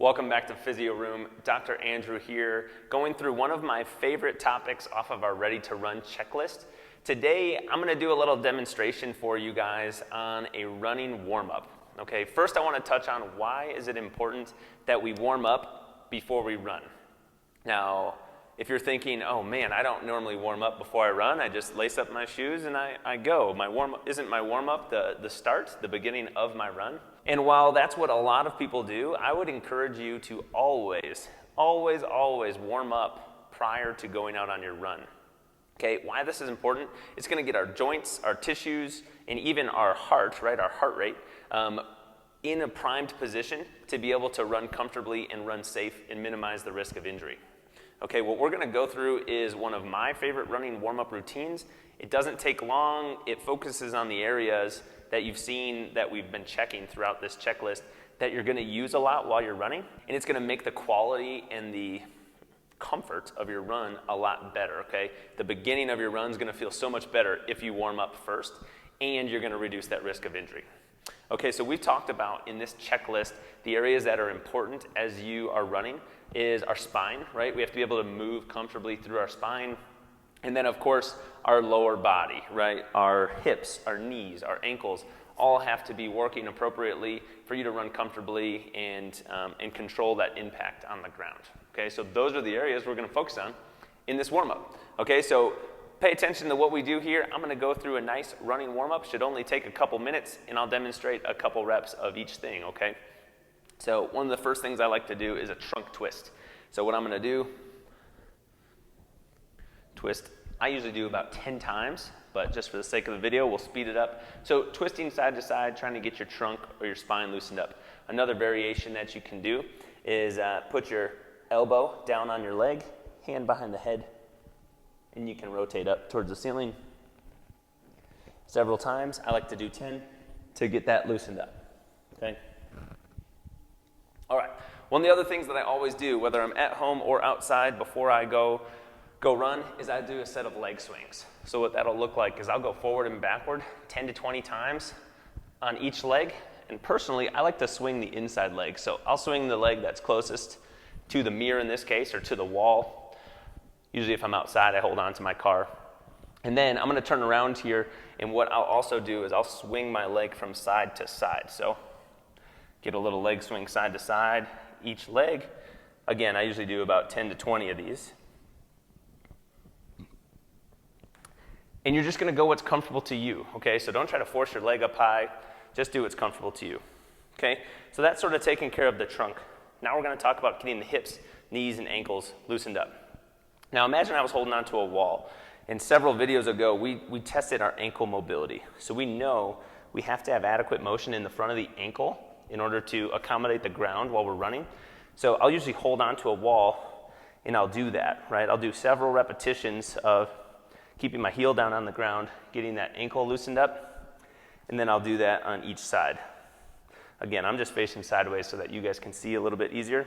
Welcome back to Physio Room. Dr. Andrew here, going through one of my favorite topics off of our Ready to Run checklist. Today, I'm going to do a little demonstration for you guys on a running warm-up. Okay, first I want to touch on why is it important that we warm up before we run. Now, if you're thinking, oh man, I don't normally warm up before I run, I just lace up my shoes and I go. Isn't my warm-up the start, the beginning of my run? And while that's what a lot of people do, I would encourage you to always warm up prior to going out on your run. Okay, why this is important? It's going to get our joints, our tissues, and even our heart, right, our heart rate, in a primed position to be able to run comfortably and run safe and minimize the risk of injury. Okay, what we're going to go through is one of my favorite running warm-up routines. It doesn't take long. It focuses on the areas that you've seen that we've been checking throughout this checklist that you're going to use a lot while you're running, and it's going to make the quality and the comfort of your run a lot better, okay? The beginning of your run is going to feel so much better if you warm up first, and you're going to reduce that risk of injury. Okay, so we've talked about in this checklist the areas that are important as you are running is our spine, right? We have to be able to move comfortably through our spine. And then, of course, our lower body, right? Our hips, our knees, our ankles all have to be working appropriately for you to run comfortably and control that impact on the ground. Okay, so those are the areas we're going to focus on in this warm-up. Okay, so pay attention to what we do here. I'm going to go through a nice running warm-up. Should only take a couple minutes, and I'll demonstrate a couple reps of each thing, okay? So one of the first things I like to do is a trunk twist. So what I'm going to do, twist. I usually do about 10 times, but just for the sake of the video, we'll speed it up. So twisting side to side, trying to get your trunk or your spine loosened up. Another variation that you can do is put your elbow down on your leg, hand behind the head, and you can rotate up towards the ceiling several times. I like to do 10 to get that loosened up, okay? All right, one of the other things that I always do, whether I'm at home or outside before I go run, is I do a set of leg swings. So what that'll look like is I'll go forward and backward 10 to 20 times on each leg. And personally, I like to swing the inside leg. So I'll swing the leg that's closest to the mirror in this case, or to the wall. Usually if I'm outside, I hold on to my car. And then I'm gonna turn around here, and what I'll also do is I'll swing my leg from side to side. So get a little leg swing side to side, each leg. Again, I usually do about 10 to 20 of these. And you're just going to go what's comfortable to you, okay? So don't try to force your leg up high. Just do what's comfortable to you, okay? So that's sort of taking care of the trunk. Now we're going to talk about getting the hips, knees, and ankles loosened up. Now imagine I was holding onto a wall. And several videos ago, we tested our ankle mobility. So we know we have to have adequate motion in the front of the ankle in order to accommodate the ground while we're running. So I'll usually hold onto a wall, and I'll do that, right? I'll do several repetitions of keeping my heel down on the ground, getting that ankle loosened up, and then I'll do that on each side. Again, I'm just facing sideways so that you guys can see a little bit easier.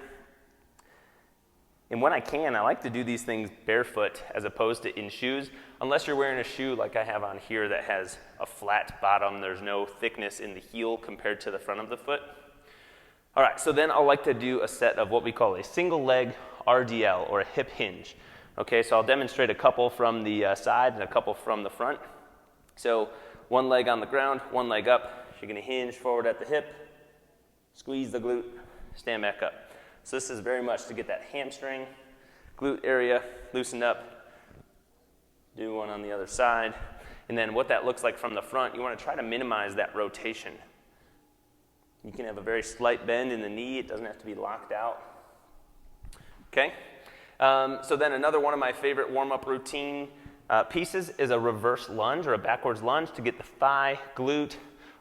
And when I can, I like to do these things barefoot as opposed to in shoes, unless you're wearing a shoe like I have on here that has a flat bottom. There's no thickness in the heel compared to the front of the foot. All right, so then I'll like to do a set of what we call a single leg RDL, or a hip hinge. Okay, so I'll demonstrate a couple from the side and a couple from the front. So one leg on the ground, one leg up. You're going to hinge forward at the hip, squeeze the glute, stand back up. So this is very much to get that hamstring, glute area loosened up. Do one on the other side. And then what that looks like from the front, you want to try to minimize that rotation. You can have a very slight bend in the knee. It doesn't have to be locked out. Okay? So then another one of my favorite warm-up routine pieces is a reverse lunge, or a backwards lunge, to get the thigh, glute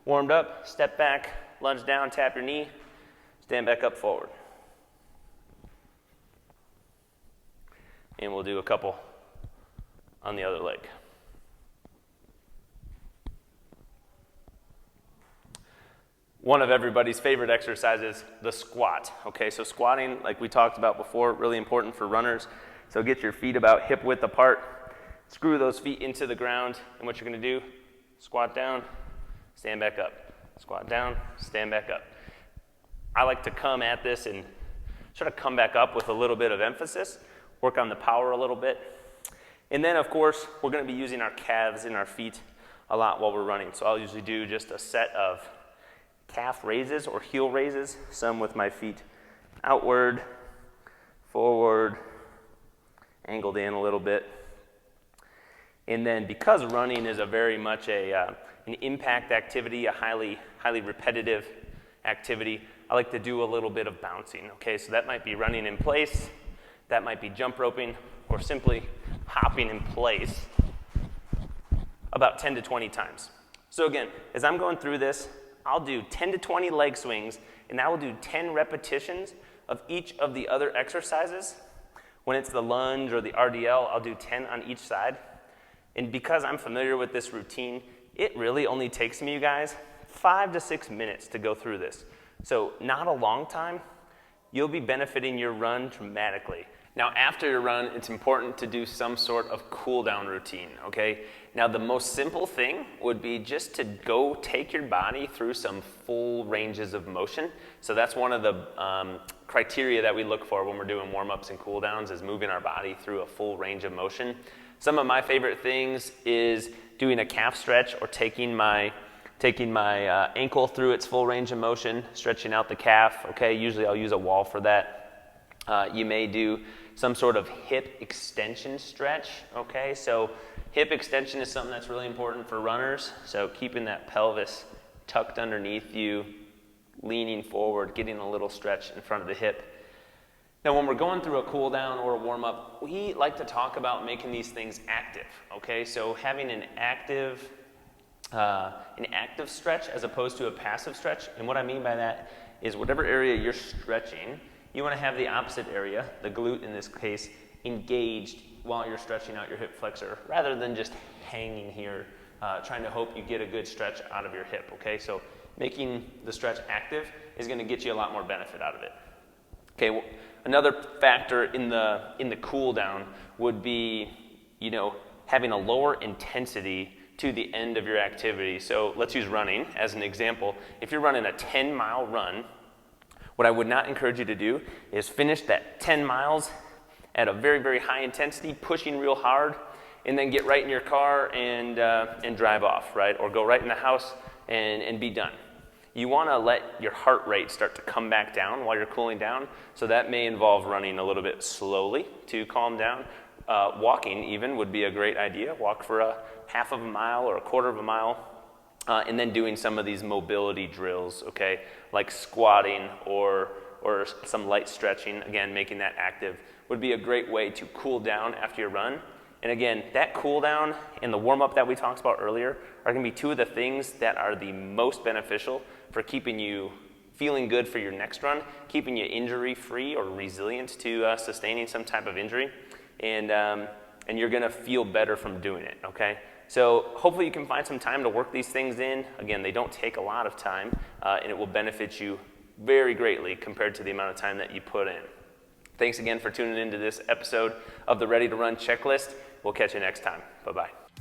warmed up. Step back, lunge down, tap your knee, stand back up forward. And we'll do a couple on the other leg. One of everybody's favorite exercises, the squat. Okay, so squatting, like we talked about before, really important for runners. So get your feet about hip width apart, screw those feet into the ground, and what you're going to do, squat down, stand back up. Squat down, stand back up. I like to come at this and Try to come back up with a little bit of emphasis, work on the power a little bit. And then, of course, we're going to be using our calves and our feet a lot while we're running. So I'll usually do just a set of calf raises or heel raises, some with my feet outward, forward, angled in a little bit. And then because running is a very much an impact activity, a highly repetitive activity, I like to do a little bit of bouncing, okay? So that might be running in place, that might be jump roping, or simply hopping in place about 10 to 20 times. So again, as I'm going through this, I'll do 10 to 20 leg swings, and I will do 10 repetitions of each of the other exercises. When it's the lunge or the RDL, I'll do 10 on each side. And because I'm familiar with this routine, it really only takes me, you guys, 5 to 6 minutes to go through this. So not a long time. You'll be benefiting your run dramatically. Now, after your run, it's important to do some sort of cool down routine, okay? Now, the most simple thing would be just to go take your body through some full ranges of motion. So that's one of the criteria that we look for when we're doing warm-ups and cool downs, is moving our body through a full range of motion. Some of my favorite things is doing a calf stretch, or taking my ankle through its full range of motion, stretching out the calf, okay? Usually I'll use a wall for that. You may do some sort of hip extension stretch, okay? So hip extension is something that's really important for runners. So keeping that pelvis tucked underneath you, leaning forward, getting a little stretch in front of the hip. Now, when we're going through a cool down or a warm up, we like to talk about making these things active, okay? So having an active stretch as opposed to a passive stretch. And what I mean by that is whatever area you're stretching, you want to have the opposite area, the glute in this case, engaged while you're stretching out your hip flexor, rather than just hanging here, trying to hope you get a good stretch out of your hip, okay? So making the stretch active is going to get you a lot more benefit out of it. Okay, well, another factor in the cool down would be, having a lower intensity to the end of your activity. So let's use running as an example. If you're running a 10-mile run, what I would not encourage you to do is finish that 10 miles at a very, very high intensity, pushing real hard, and then get right in your car and drive off, right? Or go right in the house and be done. You want to let your heart rate start to come back down while you're cooling down. So that may involve running a little bit slowly to calm down. Walking even would be a great idea. Walk for a half of a mile or a quarter of a mile. And then doing some of these mobility drills, okay, like squatting or some light stretching, again, making that active, would be a great way to cool down after your run. And again, that cool down and the warm-up that we talked about earlier are going to be two of the things that are the most beneficial for keeping you feeling good for your next run, keeping you injury-free or resilient to sustaining some type of injury, and you're going to feel better from doing it, okay? So hopefully you can find some time to work these things in. Again, they don't take a lot of time, and it will benefit you very greatly compared to the amount of time that you put in. Thanks again for tuning into this episode of the Ready to Run Checklist. We'll catch you next time. Bye-bye.